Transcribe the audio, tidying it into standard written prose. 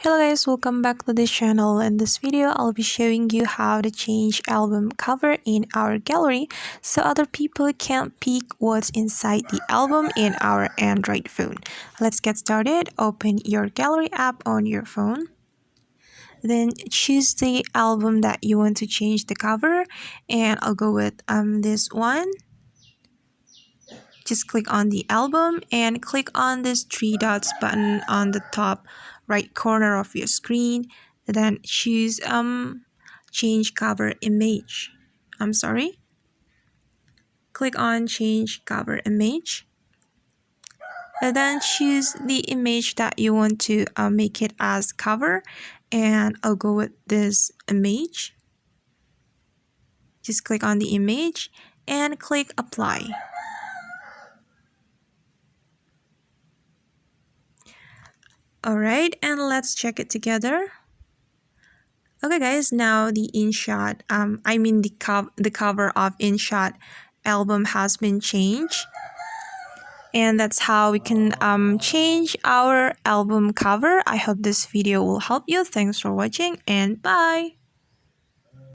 Hello guys, welcome back to this channel. In this video, I'll be showing you how to change album cover in our gallery so other people can peek what's inside the album in our Android phone. Let's get started. Open your gallery app on your phone. Then choose the album that you want to change the cover, and I'll go with this one. Just click on the album and click on this three dots button on the top right corner of your screen. Then choose change cover image. Click on change cover image. And then choose the image that you want to make it as cover, and I'll go with this image. Just click on the image and click apply. Alright, and let's check it together. Okay guys, now the InShot, the cover of InShot album has been changed. And that's how we can change our album cover. I hope this video will help you. Thanks for watching and bye!